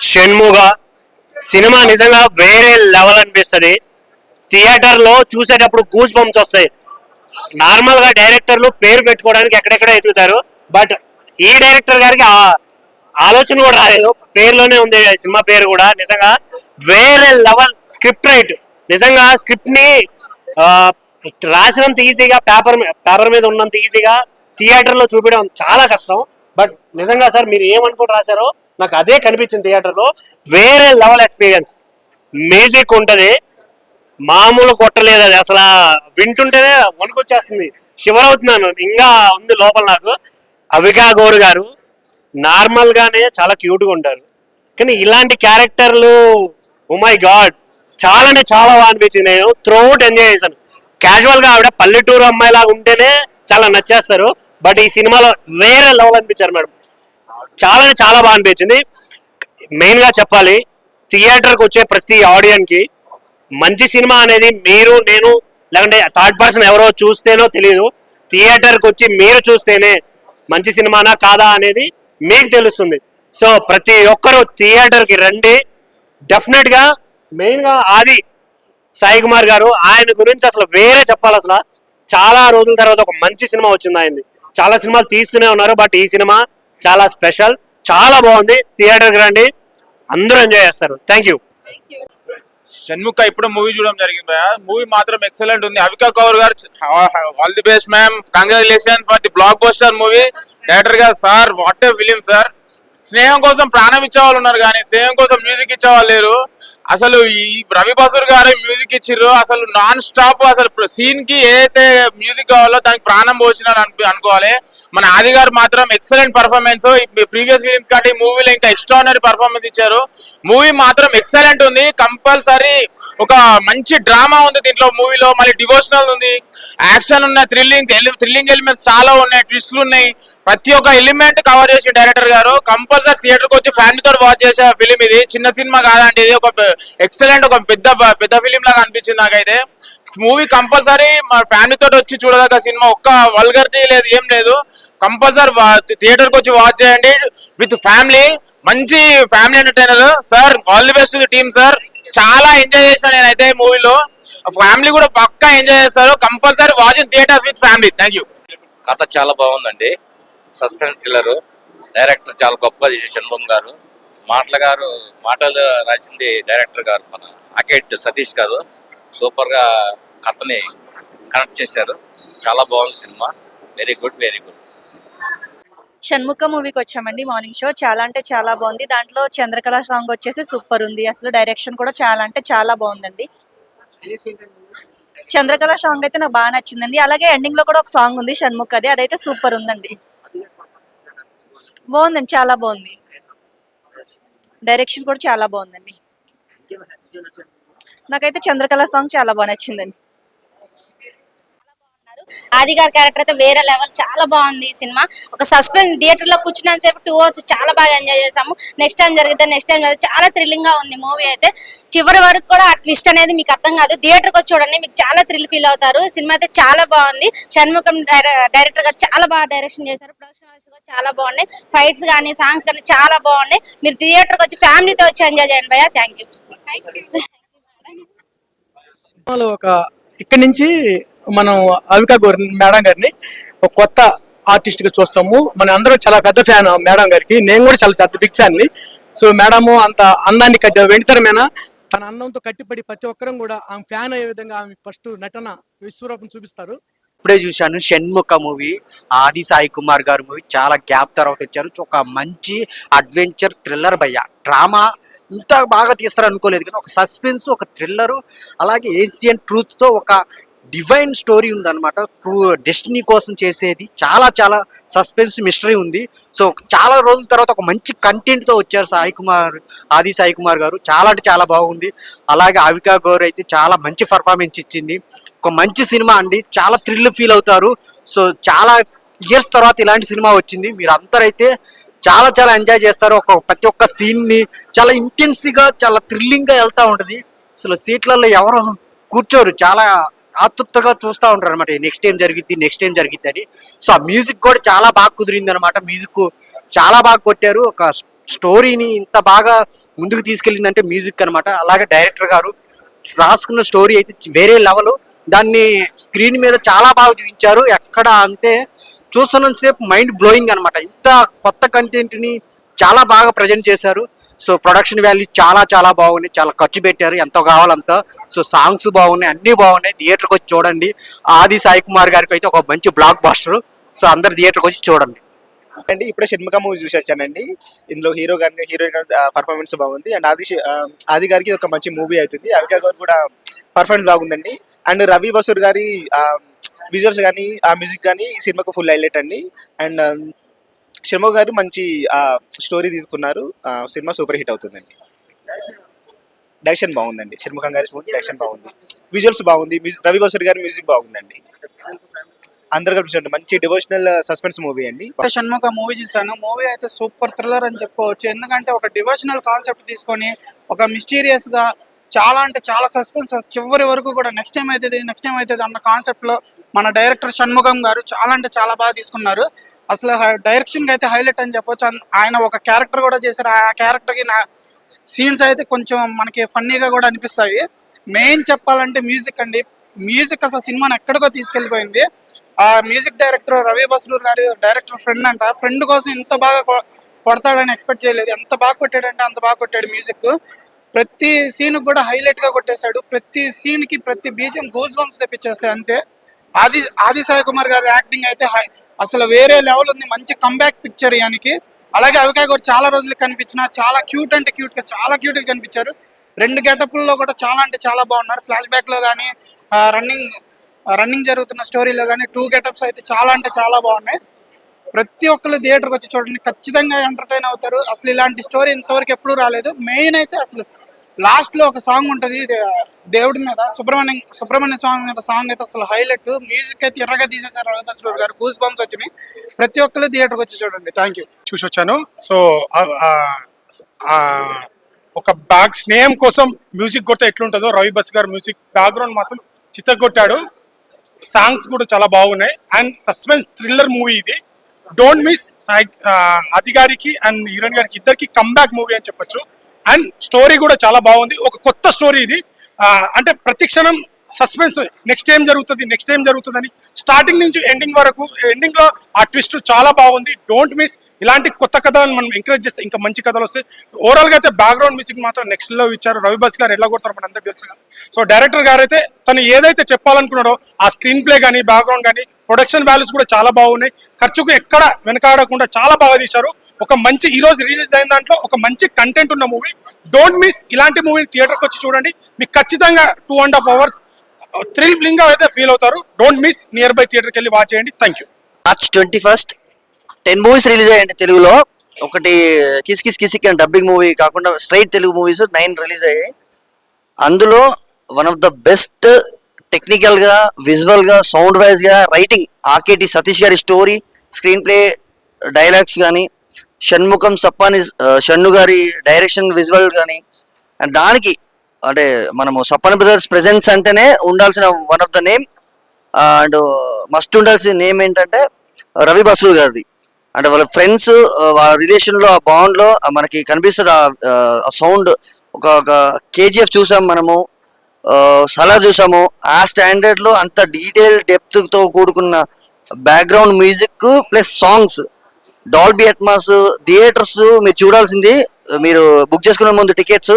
Shanmuga cinema నిజంగా వేరే level అనిపిస్తుంది. థియేటర్ లో చూసేటప్పుడు గూస్ బంప్స్ వస్తాయి. నార్మల్ గా డైరెక్టర్లు పేరు పెట్టుకోవడానికి ఎక్కడెక్కడ ఎదుగుతారు, బట్ ఈ డైరెక్టర్ గారికి ఆలోచన కూడా రాలేదు, పేరులోనే ఉంది సినిమా పేరు కూడా. నిజంగా వేరే లెవెల్ స్క్రిప్ట్ రైట్. నిజంగా స్క్రిప్ట్ ని రాసినంత ఈజీగా పేపర్ మీద ఉన్నంత ఈజీగా థియేటర్ లో చూపించడం చాలా కష్టం. బట్ నిజంగా సార్ మీరు ఏమనుకుంటూ రాశారో నాకు అదే కనిపించింది థియేటర్ లో. వేరే లెవెల్ ఎక్స్పీరియన్స్. మ్యూజిక్ ఉంటది, మామూలు కొట్టలేదు అది. అసలు వింటుంటేనే వణుకొచ్చేస్తుంది, షివర్ అవుతున్నాను. ఇంకా ఉంది లోపల నాకు. అవికా గౌర్ గారు నార్మల్ గానే చాలా క్యూట్ గా ఉంటారు, కానీ ఇలాంటి క్యారెక్టర్లు ఓ మై గాడ్ చాలా అంటే చాలా బాగా అనిపించింది. నేను త్రూఅవుట్ ఎంజాయ్ చేశాను. క్యాజువల్ గా ఆవిడ పల్లెటూరు అమ్మాయి లాగా ఉంటేనే చాలా నచ్చేస్తారు, బట్ ఈ సినిమాలో వేరే లెవెల్ అనిపించారు మేడం. చాలా అంటే చాలా బాగా అనిపించింది. మెయిన్ గా చెప్పాలి, థియేటర్కి వచ్చే ప్రతి ఆడియన్స్ కి మంచి సినిమా అనేది మీరు నేను లేకుంటే థర్డ్ పర్సన్ ఎవరో చూస్తేనో తెలియదు. థియేటర్కి వచ్చి మీరు చూస్తేనే మంచి సినిమానా కాదా అనేది మీకు తెలుస్తుంది. సో ప్రతి ఒక్కరు థియేటర్కి రండి డెఫినెట్ గా. మెయిన్ గా ఆది సాయి కుమార్ గారు, ఆయన గురించి అసలు వేరే చెప్పాలి. అసలు చాలా రోజుల తర్వాత ఒక మంచి సినిమా వచ్చింది ఆయనది. చాలా సినిమాలు తీస్తూనే ఉన్నారు, బట్ ఈ సినిమా చాలా స్పెషల్, చాలా బాగుంది. థియేటర్కి రండి, అందరూ ఎంజాయ్ చేస్తారు. Thank you. షణ్ముఖ ఇప్పుడు మూవీ చూడడం జరిగింది. మూవీ మాత్రం ఎక్సలెంట్ ఉంది. అవికా కౌర్ గారు all the best ma'am, congratulation for the blockbuster movie. Director గారు sir what a film sir. స్నేహం కోసం ప్రాణం ఇచ్చేవాళ్ళు ఉన్నారు కానీ స్నేహం కోసం మ్యూజిక్ ఇచ్చేవాళ్ళు లేరు. అసలు ఈ రవి బసూర్ గారు మ్యూజిక్ ఇచ్చిర్రు. అసలు నాన్ స్టాప్ అసలు సీన్ కి ఏదైతే మ్యూజిక్ కావాలో దానికి ప్రాణం పోసినారు అనుకోవాలి. మన ఆది గారు మాత్రం ఎక్సలెంట్ పర్ఫార్మెన్స్. ప్రీవియస్ ఫిలిమ్స్ కంటే ఈ మూవీలో ఇంకా ఎక్స్ట్రాడినరీ పర్ఫార్మెన్స్ ఇచ్చారు. మూవీ మాత్రం ఎక్సలెంట్ ఉంది. కంపల్సరీ ఒక మంచి డ్రామా ఉంది దీంట్లో మూవీలో, మళ్ళీ డివోషనల్ ఉంది, యాక్షన్ ఉన్నాయి, థ్రిల్లింగ్ ఎలిమెంట్స్ చాలా ఉన్నాయి, ట్విస్ట్లు ఉన్నాయి. ప్రతి ఒక్క ఎలిమెంట్ కవర్ చేసి డైరెక్టర్ గారు కంపల్సరీ థియేటర్కి వచ్చి ఫ్యామిలీతో వాచ్ చేసే ఫిలిం ఇది. చిన్న సినిమా కాదండి, ఇది ఒక ఎక్సలెంట్ ఒక పెద్ద ఫిలిం లాగా అనిపించింది నాకైతే. మూవీ కంపల్సరీ మా ఫ్యామిలీతో వచ్చి చూడదగ్గ సినిమా. ఒక్క వల్గరిటీ లేదు, ఏం లేదు. కంపల్సరీ థియేటర్కి వచ్చి వాచ్ చేయండి విత్ ఫ్యామిలీ. మంచి family entertainer sir. All the best team sir. చాలా ఎంజాయ్ చేశాను నేనైతే మూవీలో. ఫ్యామిలీ కూడా పక్కా ఎంజాయ్ చేస్తారు. Compulsory watch in theatres with family. Thank you. కథ చాలా బాగుందండి, సస్పెన్స్ థ్రిల్లర్. డైరెక్టర్ చాలా గొప్పగా చేశారు షణ్ముఖం గారు. మాటలు రాసింది డైరెక్టర్ గారు మన అకేట్ సతీష్ గారు. సూపర్ గా కథని కనెక్ట్ చేశారు. చాలా బాగుంది cinema. Very good, very good. Shanmukha మూవీకి వచ్చామండి మార్నింగ్ షో. చాలా అంటే చాలా బాగుంది. దాంట్లో చంద్రకళ సాంగ్ వచ్చేసి సూపర్ ఉంది. అసలు డైరెక్షన్ కూడా చాలా అంటే చాలా బాగుందండి. చంద్రకళ సాంగ్ అయితే నాకు బాగా నచ్చిందండి. అలాగే ఎండింగ్ లో కూడా ఒక సాంగ్ ఉంది షణ్ముఖ్ అది, అదైతే సూపర్ ఉందండి. బాగుందండి, చాలా బాగుంది. డైరెక్షన్ కూడా చాలా బాగుందండి. నాకైతే చంద్రకళ సాంగ్ చాలా బాగా నచ్చిందండి. ఆది గారి క్యారెక్టర్ అయితే వేరే లెవెల్, చాలా బాగుంది ఈ సినిమా. ఒక సస్పెన్స్, థియేటర్ లో కూర్చున్న సేపు 2 hours చాలా బాగా ఎంజాయ్ చేసాము. నెక్స్ట్ టైం చాలా థ్రిల్లింగ్ గా ఉంది మూవీ అయితే. చివరి వరకు కూడా ఆ ట్విస్ట్ అనేది మీకు అర్థం కాదు. థియేటర్కి వచ్చి చూడండి, మీకు చాలా థ్రిల్ ఫీల్ అవుతారు. సినిమా అయితే చాలా బాగుంది. షణ్ముఖం డైరెక్టర్ గారు చాలా బాగా డైరెక్షన్ చేశారు. ప్రొడక్షన్ చాలా బాగున్నాయి. ఫైట్స్ కానీ సాంగ్స్ కానీ చాలా బాగున్నాయి. మీరు థియేటర్కి వచ్చి ఫ్యామిలీతో వచ్చి ఎంజాయ్ చేయండి భయ్యా. Thank you. ఇక్కడి నుంచి మనం అవికా గౌర్ మేడం గారిని ఒక కొత్త ఆర్టిస్ట్ గా చూస్తాము. మన అందరం చాలా పెద్ద ఫ్యాన్ మేడం గారికి. నేను కూడా చాలా పెద్ద బిగ్ ఫ్యాన్ ని. సో మేడము అంత అందాన్ని వెండితరమైన తన అందంతో కట్టిపడి ప్రతి ఒక్కరం కూడా ఆమె ఫ్యాన్ అయ్యే విధంగా ఆమె ఫస్ట్ నటన విశ్వరూపం చూపిస్తారు. ఇప్పుడే చూశాను షణ్ముఖ మూవీ, ఆది సాయి కుమార్ గారు మూవీ. చాలా గ్యాప్ తర్వాత వచ్చారు. ఒక మంచి అడ్వెంచర్ థ్రిల్లర్ భయ్య. డ్రామా ఇంత బాగా తీస్తారు అనుకోలేదు, కానీ ఒక సస్పెన్స్, ఒక థ్రిల్లరు, అలాగే ఏన్షియంట్ ట్రూత్తో ఒక డివైన్ స్టోరీ ఉందన్నమాట. ట్రూ డెస్టినీ కోసం చేసేది. చాలా చాలా సస్పెన్స్ మిస్టరీ ఉంది. సో చాలా రోజుల తర్వాత ఒక మంచి కంటెంట్తో వచ్చారు ఆది సాయి కుమార్ గారు. చాలా అంటే చాలా బాగుంది. అలాగే అవికా గౌర్ అయితే చాలా మంచి పర్ఫార్మెన్స్ ఇచ్చింది. ఒక మంచి సినిమా అండి. చాలా థ్రిల్ ఫీల్ అవుతారు. సో చాలా ఇయర్స్ తర్వాత ఇలాంటి సినిమా వచ్చింది. మీరు అందరైతే చాలా చాలా ఎంజాయ్ చేస్తారు. ప్రతి ఒక్క సీన్ ని చాలా ఇంటెన్స్ గా చాలా థ్రిల్లింగ్ గా వెళ్తా ఉంటది. అసలు సీట్లలో ఎవరు కూర్చోరు, చాలా ఆతృతగా చూస్తూ ఉంటారు అనమాట. నెక్స్ట్ ఏం జరిగిద్ది అని. సో ఆ మ్యూజిక్ కూడా చాలా బాగా కుదిరింది అనమాట. మ్యూజిక్ చాలా బాగా కొట్టారు. ఒక స్టోరీని ఇంత బాగా ముందుకు తీసుకెళ్ళిందంటే మ్యూజిక్ అనమాట. అలాగే డైరెక్టర్ గారు రాసుకున్న స్టోరీ అయితే వేరే లెవెల్. దాన్ని స్క్రీన్ మీద చాలా బాగా చూపించారు. ఎక్కడ అంటే చూస్తున్నంత సేపు మైండ్ బ్లోయింగ్ అనమాట. ఇంత కొత్త కంటెంట్ ని చాలా బాగా ప్రజెంట్ చేశారు. సో ప్రొడక్షన్ వాల్యూ చాలా చాలా బాగున్నాయి. చాలా ఖర్చు పెట్టారు, ఎంతో కావాలంతా. సో సాంగ్స్ బాగున్నాయి, అన్ని బాగున్నాయి. థియేటర్కి వచ్చి చూడండి. ఆది సాయి కుమార్ గారికి అయితే ఒక మంచి బ్లాక్ బాస్టర్. సో అందరు థియేటర్కి వచ్చి చూడండి. అండి ఇప్పుడే షణ్ముఖ మూవీ చూసి వచ్చానండి. ఇందులో హీరో కానీ హీరోయిన్ పర్ఫార్మెన్స్ బాగుంది. అండ్ ఆది గారికి ఒక మంచి మూవీ అవుతుంది. అవికా గారు కూడా పర్ఫార్మెన్స్ బాగుందండి. అండ్ రవి బసూర్ గారి విజువల్స్ కానీ ఆ మ్యూజిక్ కానీ ఈ సినిమాకు ఫుల్ హైలైట్ అండి. అండ్ షణ్ముఖ గారు మంచి స్టోరీ తీసుకున్నారు. సినిమా సూపర్ హిట్ అవుతుందండి. డైరెక్షన్ బాగుందండి. షణ్ముఖం గారి డైరెక్షన్ బాగుంది, విజువల్స్ బాగుంది, రవి బసూర్ గారి మ్యూజిక్ బాగుందండి. అందరు కలిసి మంచి డివోషనల్ సస్పెన్స్ మూవీ అండి. షణ్ముఖ మూవీ చూసాను. మూవీ అయితే సూపర్ థ్రిల్లర్ అని చెప్పుకోవచ్చు. ఎందుకంటే ఒక డివోషనల్ కాన్సెప్ట్ తీసుకొని ఒక మిస్టీరియస్ గా చాలా అంటే చాలా సస్పెన్స్ చివరి వరకు కూడా నెక్స్ట్ టైం అవుతుంది అన్న కాన్సెప్ట్ లో మన డైరెక్టర్ షణ్ముఖం గారు చాలా అంటే చాలా బాగా తీసుకున్నారు. అసలు డైరెక్షన్ కి అయితే హైలైట్ అని చెప్పొచ్చు. ఆయన ఒక క్యారెక్టర్ కూడా చేశారు. ఆ క్యారెక్టర్ కి సీన్స్ అయితే కొంచెం మనకి ఫన్నీగా కూడా అనిపిస్తాయి. మెయిన్ చెప్పాలంటే మ్యూజిక్ అండి. మ్యూజిక్ అసలు సినిమాని ఎక్కడికో తీసుకెళ్లిపోయింది. ఆ మ్యూజిక్ డైరెక్టర్ రవి బసూర్ గారు డైరెక్టర్ ఫ్రెండ్ కోసం ఇంత బాగా కొడతాడని ఎక్స్పెక్ట్ చేయలేదు. ఎంత బాగా కొట్టాడంటే అంత బాగా కొట్టాడు. మ్యూజిక్ ప్రతి సీన్ కూడా హైలైట్ గా కొట్టేశాడు. ప్రతి సీన్ కి ప్రతి బీజియం గూస్ బంప్స్ తెప్పించేస్తాయి అంతే. ఆది సాయి కుమార్ గారి యాక్టింగ్ అయితే అసలు వేరే లెవెల్ ఉంది. మంచి కంబ్యాక్ పిక్చర్ యానికి. అలాగే అవికా గారు చాలా రోజులు కనిపించిన చాలా క్యూట్ అంటే క్యూట్ గా చాలా క్యూట్ గా కనిపించారు. 2 గెటప్లలో కూడా చాలా అంటే చాలా బాగున్నారు. ఫ్లాష్ బ్యాక్ లో కానీ రన్నింగ్ జరుగుతున్న స్టోరీలో కానీ 2 గెటప్స్ అయితే చాలా అంటే చాలా బాగున్నాయి. ప్రతి ఒక్కరు థియేటర్కి వచ్చి చూడండి, ఖచ్చితంగా ఎంటర్టైన్ అవుతారు. అసలు ఇలాంటి స్టోరీ ఇంతవరకు ఎప్పుడూ రాలేదు. మెయిన్ అయితే అసలు లాస్ట్ లో ఒక సాంగ్ ఉంటుంది దేవుడి మీద, సుబ్రహ్మణ్య స్వామి మీద సాంగ్ అయితే అసలు హైలైట్. మ్యూజిక్ అయితే ఎర్రగా తీసేశారు రవి బసూర్ గారు. గూస్ బంప్స్ వచ్చినాయి. ప్రతి ఒక్కరు థియేటర్కి వచ్చి చూడండి. Thank you. చూసి వచ్చాను. సో ఒక బ్యాక్ స్నేహం కోసం మ్యూజిక్ కొడితే ఎట్లుంటుందో రవి బస్ గారు మ్యూజిక్ బ్యాక్గ్రౌండ్ మాత్రం చిత్తగొట్టాడు. సాంగ్స్ కూడా చాలా బాగున్నాయి. అండ్ సస్పెన్స్ థ్రిల్లర్ మూవీ ఇది. Don't miss. ఆది గారికి అండ్ హీరోయిన్ గారికి ఇద్దరికి కంబ్యాక్ మూవీ అని చెప్పొచ్చు. అండ్ స్టోరీ కూడా చాలా బాగుంది. ఒక కొత్త స్టోరీ ఇది. అంటే ప్రతి క్షణం సస్పెన్స్, నెక్స్ట్ ఏం జరుగుతుంది అని స్టార్టింగ్ నుంచి ఎండింగ్ వరకు. ఎండింగ్ లో ఆ ట్విస్ట్ చాలా బాగుంది. Don't miss. ఇలాంటి కొత్త కథలను మనం ఎంకరేజ్ చేస్తే ఇంకా మంచి కథలు వస్తాయి. ఓవరాల్ గా అయితే బ్యాక్గ్రౌండ్ మ్యూజిక్ మాత్రం నెక్స్ట్ లో ఇచ్చారు. రవి బస్ గారు ఎలా కొడతారు మన అందరికి తెలుసు కదా. సో డైరెక్టర్ గారు అయితే తను ఏదైతే చెప్పాలనుకున్నాడో ఆ స్క్రీన్ ప్లే కానీ బ్యాక్గ్రౌండ్ కానీ ప్రొడక్షన్ వాల్యూస్ కూడా చాలా బాగున్నాయి. ఖర్చుకు ఎక్కడ వెనకాడకుండా చాలా బాగా తీశారు. ఒక మంచి ఈ రోజు రిలీజ్ అయిన దాంట్లో ఒక మంచి కంటెంట్ ఉన్న మూవీ. Don't miss. ఇలాంటి మూవీని థియేటర్కి వచ్చి చూడండి. మీకు ఖచ్చితంగా 2.5 hours థ్రిల్లింగ్ గా అయితే ఫీల్ అవుతారు. Don't miss. నియర్ బై థియేటర్కి వెళ్ళి వాచ్ చేయండి. Thank you. March 21 10 movies release అయ్యాయండి తెలుగులో. ఒకటి కిసిక్ అని డబ్బింగ్ మూవీ కాకుండా స్ట్రైట్ తెలుగు మూవీస్ 9 రిలీజ్ అయ్యాయి. అందులో one of the best technical గా, విజువల్ గా, సౌండ్ వైజ్ గా, రైటింగ్ ఆర్కేటి సతీష్ గారి స్టోరీ, స్క్రీన్ ప్లే, డైలాగ్స్ కానీ, షణ్ముఖం సప్పాని షణ్ను గారి డైరెక్షన్, విజువల్ కానీ, అండ్ దానికి అంటే మనము సప్పన్ బ్రదర్స్ ప్రెజెన్స్ అంటేనే ఉండాల్సిన one of the name and must ఉండాల్సిన నేమ్ ఏంటంటే రవి బసూర్ గారిది. అంటే వాళ్ళ ఫ్రెండ్స్, వాళ్ళ రిలేషన్ లో ఆ బాండ్ లో మనకి కనిపిస్తుంది ఆ సౌండ్. ఒక కేజీఎఫ్ చూసాం మనము, సలార్ చూసాము. ఆ స్టాండర్డ్ లో అంత డీటెయిల్ డెప్త్ తో కూడుకున్న background music plus songs, Dolby Atmos. Theatres మీరు చూడాల్సింది. మీరు బుక్ చేసుకునే ముందు టికెట్స్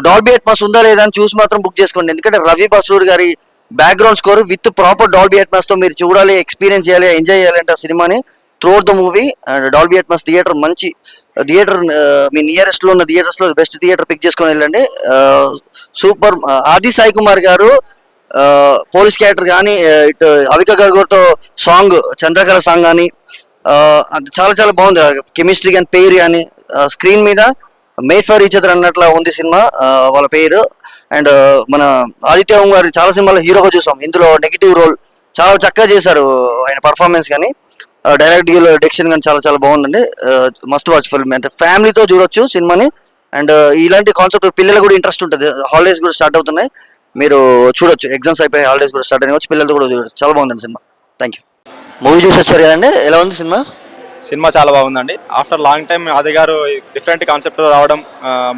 డాల్బీ అట్మాస్ ఉందా లేదా అని చూసి మాత్రం బుక్ చేసుకోండి. ఎందుకంటే రవి బసూర్ గారి background score with proper Dolby Atmos తో మీరు చూడాలి, ఎక్స్పీరియన్స్ చేయాలి, ఎంజాయ్ చేయాలంటే ఆ సినిమాని throughout the movie. And Dolby Atmos theatre మంచి థియేటర్, మీ నియరెస్ట్ లో ఉన్న థియేటర్స్ లో బెస్ట్ థియేటర్ పిక్ చేసుకొని వెళ్ళండి. సూపర్. ఆది సాయి కుమార్ గారు పోలీస్ క్యారెక్టర్ కానీ, ఇటు అవికా గారితో సాంగ్ చంద్రకళ సాంగ్ కానీ చాలా చాలా బాగుంది. కెమిస్ట్రీ కానీ, పేరు కానీ, స్క్రీన్ మీద మేడ్ ఫర్ ఈచ్ అదర్ అన్నట్లా ఉంది సినిమా వాళ్ళ పేరు. అండ్ మన ఆదిత్య ఓం గారు చాలా సినిమాలో హీరోగా చూసాం. ఇందులో నెగిటివ్ రోల్ చాలా చక్కగా చేశారు ఆయన పర్ఫార్మెన్స్ కానీ. డైరెక్షన్ కానీ చాలా చాలా బాగుందండి. మస్ట్ వాచ్ ఫిల్మ్, అంటే ఫ్యామిలీతో చూడొచ్చు సినిమాని. అండ్ ఇలాంటి కాన్సెప్ట్ పిల్లలకు కూడా ఇంట్రెస్ట్ ఉంటుంది. హాలిడేస్ కూడా స్టార్ట్ అవుతున్నాయి, మీరు చూడొచ్చు. ఎగ్జామ్స్ అయిపోయి హాలిడేస్ కూడా స్టార్ట్ అయినవచ్చు, పిల్లలతో కూడా చూడొచ్చు. చాలా బాగుందండి సినిమా. Thank you. మూవీ చూసి వచ్చారు కదండి, ఎలా ఉంది సినిమా? సినిమా చాలా బాగుందండి. ఆఫ్టర్ లాంగ్ టైం ఆది గారు డిఫరెంట్ కాన్సెప్ట్తో రావడం,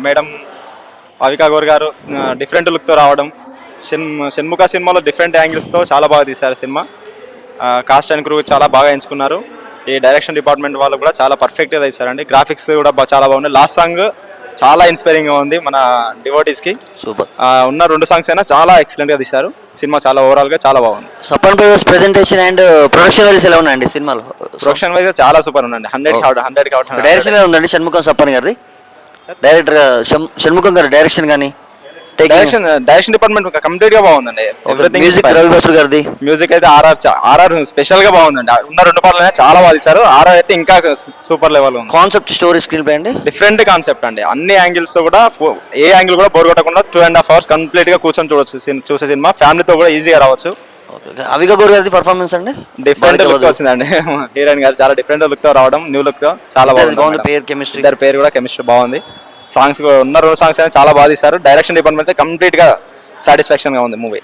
మేడం అవికా గౌర్ గారు డిఫరెంట్ లుక్తో రావడం, షణ్ముఖ సినిమాలో డిఫరెంట్ యాంగిల్స్తో చాలా బాగా తీశారు సినిమా. కాస్ట్ అండ్ క్రూ చాలా బాగా ఎంచుకున్నారు. ఈ డైరెక్షన్ డిపార్ట్మెంట్ వాళ్ళు కూడా చాలా పర్ఫెక్ట్గా తీశారండి. గ్రాఫిక్స్ కూడా చాలా బాగుంది. లాస్ట్ సాంగ్ చాలా ఇన్స్పైరింగ్గా ఉంది మన డివోటీస్కి. సూపర్. ఉన్న 2 సాంగ్స్ అయినా చాలా ఎక్సలెంట్గా తీశారు. సినిమా చాలా ఓవరాల్గా చాలా బాగుంది. Sapan brothers presentation and production wise ఎలా ఉన్నాయండి సినిమాలో? ప్రొడక్షన్ వైజ్ చాలా సూపర్ ఉందండి. 100 డైరెక్షన్ ఎలా ఉందండి షణ్ముఖం సప్పన్ గారిది? డైరెక్టర్ షణ్ముఖం గారి డైరెక్షన్ కానీ డైరెక్షన్ డిపార్ట్మెంట్ కంప్లీట్ గా బాగుందండి. ఎవ్రీథింగ్. మ్యూజిక్ రవి బసూర్ గారిది. మ్యూజిక్ అయితే ఆర్ఆర్ స్పెషల్ గా బాగుందండి. ఉన్న 2 పాటలు చాలా బాగా తీశారు. ఆర్ఆర్ అయితే ఇంకా సూపర్ లెవెల్ ఉంది. కాన్సెప్ట్ స్టోరీ స్క్రీన్ ప్లే అండి డిఫరెంట్ కాన్సెప్ట్ అండి. అన్ని యాంగిల్స్ తో కూడా ఏ యాంగిల్ కూడా బోర్ కొట్టకుండా 2.5 hours కంప్లీట్ గా కూర్చొని చూసే సినిమా. ఫ్యామిలీతో కూడా ఈజీగా రావచ్చు. అవికా గౌర్ గారి పర్ఫార్మెన్స్ అండి డిఫరెంట్ లుక్ వచ్చిందండి. హీరోయిన్ గారు చాలా డిఫరెంట్ లుక్ తో రావడం, న్యూ లుక్ తో చాలా బాగుంది. పేరు కెమిస్ట్రీ, ఇద్దరు పేరు కూడా కెమిస్ట్రీ బాగుంది. సాంగ్స్ ఉన్న 2 సాంగ్స్ అయినా చాలా బాగా తీశారు. డైరెక్షన్ డిపార్ట్మెంట్ అయితే కంప్లీట్ గా సాటిస్ఫాక్షన్ గా ఉంది movie.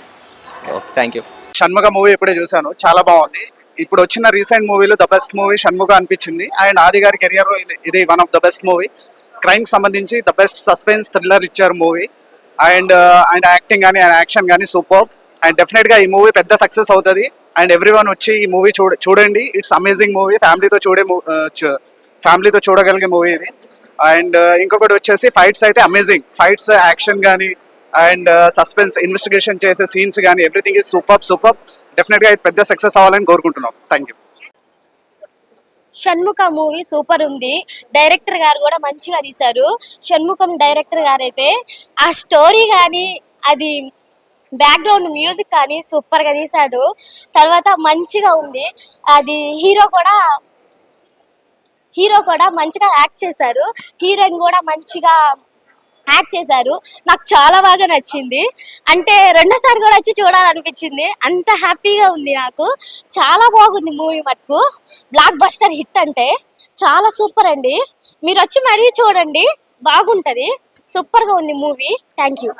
Thank you. Shanmukha movie ఇప్పుడే చూసాను, చాలా బాగుంది. ఇప్పుడు వచ్చిన రీసెంట్ మూవీలో ద బెస్ట్ మూవీ షణ్ముఖ అనిపించింది. అండ్ ఆది గారి కెరియర్ ఇది one of the best movie. Crime సంబంధించి ద బెస్ట్ సస్పెన్స్ థ్రిల్లర్ ఇచ్చారు మూవీ. అండ్ యాక్టింగ్ కానీ యాక్షన్ కానీ సూపర్. అండ్ డెఫినెట్ గా ఈ మూవీ పెద్ద సక్సెస్ అవుతుంది. అండ్ ఎవ్రీవన్ వచ్చి ఈ మూవీ చూడండి. It's amazing movie. ఫ్యామిలీతో చూడగలిగే మూవీ ఇది. అండ్ ఇంకొకటి వచ్చేసి ఫైట్స్ అయితే అమేజింగ్. ఫైట్స్, యాక్షన్ కానీ అండ్ సస్పెన్స్ ఇన్వెస్టిగేషన్ చేసే సీన్స్ కానీ ఎవ్రీథింగ్ ఈజ్ సూపర్. డెఫినెట్ గా ఇది పెద్ద సక్సెస్ అవ్వాలని కోరుకుంటున్నాం. Thank you. Shanmukha movie super ఉంది. డైరెక్టర్ గారు కూడా మంచిగా తీశారు. షణ్ముఖం డైరెక్టర్ గారు అయితే ఆ స్టోరీ కానీ అది బ్యాక్గ్రౌండ్ మ్యూజిక్ కానీ సూపర్ గా తీశాడు. తర్వాత మంచిగా ఉంది. అది హీరో కూడా మంచిగా యాక్ట్ చేశారు. హీరోయిన్ కూడా మంచిగా యాక్ట్ చేశారు. నాకు చాలా బాగా నచ్చింది. అంటే రెండోసారి కూడా వచ్చి చూడాలనిపించింది. అంత హ్యాపీగా ఉంది నాకు. చాలా బాగుంది మూవీ. మటుకు బ్లాక్ బస్టర్ హిట్ అంటే చాలా సూపర్ అండి. మీరు వచ్చి మరీ చూడండి, బాగుంటది. సూపర్ గా ఉంది మూవీ. Thank you.